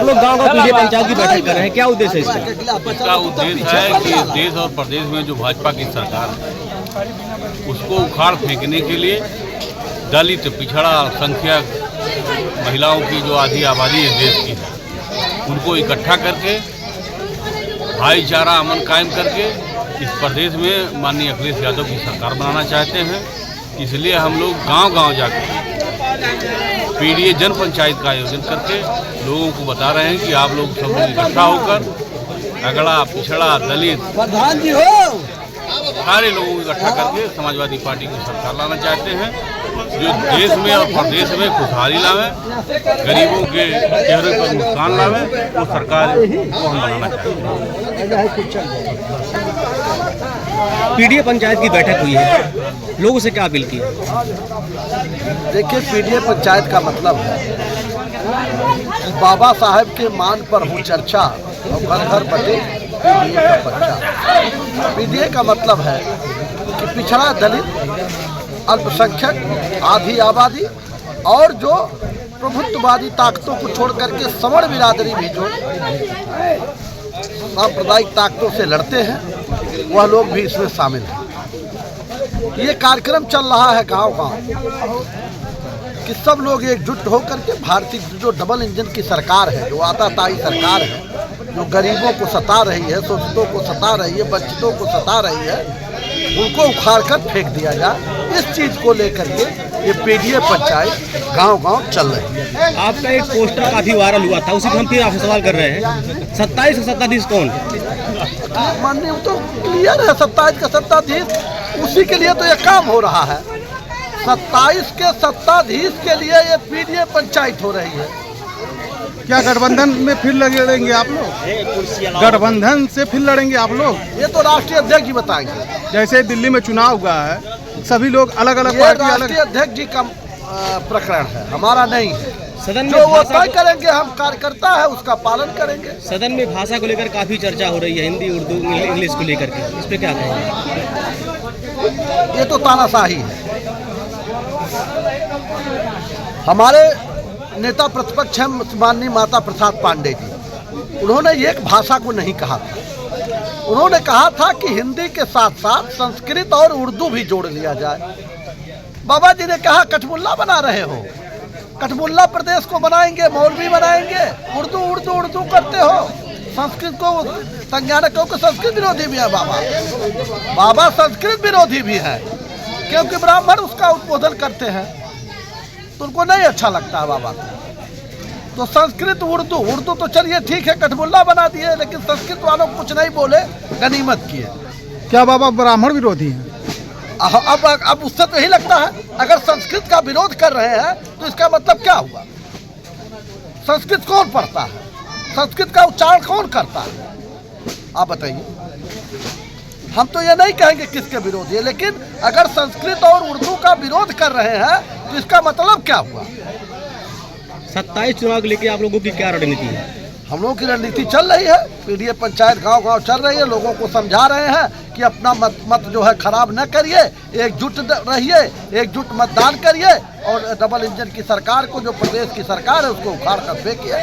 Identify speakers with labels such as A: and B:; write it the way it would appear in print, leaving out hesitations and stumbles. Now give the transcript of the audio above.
A: लोग गांव-गांव पीडीए पंचायत की बैठक कर रहे हैं, क्या उद्देश्य है इसका?
B: इसका उद्देश्य है कि देश और प्रदेश में जो भाजपा की सरकार है उसको उखाड़ फेंकने के लिए दलित, पिछड़ा, संख्यक महिलाओं की जो आधी आबादी है देश की उनको इकट्ठा करके भाईचारा अमन कायम करके इस प्रदेश में माननीय अखिलेश यादव की सरकार बनाना चाहते हैं। इसलिए हम लोग गांव-गांव जाकर पीडीए जन पंचायत का आयोजन करके लोगों को बता रहे हैं कि आप लोग सब लोग इकट्ठा होकर अगड़ा, पिछड़ा, दलित,
C: प्रधान जी हो,
B: सारे लोगों को इकट्ठा करके समाजवादी पार्टी की सरकार लाना चाहते हैं जो देश में और प्रदेश में खुशहाली लावे, गरीबों के चेहरे पर मुस्कान लावे, वो सरकार को हम बनाना चाहते हैं।
A: पीडीए पंचायत की बैठक हुई है, लोगों से क्या अपील की है?
C: देखिए पीडीए पंचायत का मतलब है बाबा साहेब के मान पर हो चर्चा और घर घर बटे पीडीए का बच्चा। पीडीए का मतलब है कि पिछड़ा, दलित, अल्पसंख्यक, आधी आबादी और जो प्रभुत्ववादी ताकतों को छोड़ करके सवर्ण बिरादरी भी जो सांप्रदायिक ताकतों से लड़ते हैं वह लोग भी इसमें शामिल हैं। ये कार्यक्रम चल रहा है गांव-गांव कि सब लोग एकजुट होकर के भारतीय जो डबल इंजन की सरकार है, जो आताताई सरकार है, जो गरीबों को सता रही है, शोषितों को सता रही है, वंचितों को सता रही है, उनको उखाड़ कर फेंक दिया जाए। इस चीज को लेकर के ये पीडीए पंचायत गांव-गांव चल रही है।
A: आपका एक पोस्टर काफी वायरल हुआ था, उसी को हम फिर आपसे सवाल कर रहे हैं, 27 का सत्ताधीश कौन?
C: माननीय तो क्लियर है, 27 का सत्ताधीश उसी के लिए तो ये काम हो रहा है। 27 के सत्ताधीश के लिए ये पीडीए पंचायत हो रही है।
D: क्या गठबंधन में फिर लड़ेंगे आप लोग? गठबंधन से फिर लड़ेंगे आप लोग?
C: ये तो राष्ट्रीय अध्यक्ष जी बताएंगे।
D: जैसे दिल्ली में चुनाव हुआ है, सभी लोग अलग अलग पार्टी,
C: राष्ट्रीय अध्यक्ष जी का प्रकरण है, हमारा नहीं है।
A: सदन में
C: जो वो तय करेंगे, हम कार्यकर्ता है उसका पालन करेंगे।
A: सदन में भाषा को लेकर काफी चर्चा हो रही है, हिंदी, उर्दू, इंग्लिश को लेकर के, इस पे क्या कहेंगे?
C: ये तो तानाशाही है। हमारे नेता प्रतिपक्ष हैं माननीय माता प्रसाद पांडे जी, उन्होंने एक भाषा को नहीं कहा था, उन्होंने कहा था कि हिंदी के साथ साथ संस्कृत और उर्दू भी जोड़ लिया जाए। बाबा जी ने कहा कठमुल्ला बना रहे हो, कठमुल्ला प्रदेश को बनाएंगे, मौलवी बनाएंगे, उर्दू उर्दू उर्दू करते हो, संस्कृत को संज्ञानक को संस्कृत विरोधी भी है बाबा संस्कृत विरोधी भी है, क्योंकि ब्राह्मण उसका उद्बोधन करते हैं तो उनको नहीं अच्छा लगता है बाबा को। तो संस्कृत, उर्दू तो चलिए ठीक है, कठमुल्ला बना दिए, लेकिन संस्कृत वालों को कुछ नहीं बोले, गनीमत किए।
D: क्या बाबा ब्राह्मण विरोधी हैं?
C: अब उससे तो यही लगता है, अगर संस्कृत का विरोध कर रहे हैं तो इसका मतलब क्या हुआ? संस्कृत कौन पढ़ता है? संस्कृत का उच्चारण कौन करता है? आप बताइए। हम तो ये नहीं कहेंगे किसके विरोधी है, लेकिन अगर संस्कृत और उर्दू का विरोध कर रहे हैं तो इसका मतलब क्या हुआ?
A: 27 चुनाव को लेकर आप लोगों की क्या रणनीति है?
C: हम लोगों की रणनीति चल रही है, पीडीए पंचायत गांव-गांव चल रही है, लोगों को समझा रहे हैं कि अपना मत जो है खराब न करिए, एकजुट रहिए, एकजुट मतदान करिए और डबल इंजन की सरकार को, जो प्रदेश की सरकार है, उसको उखाड़ कर फेंकिए।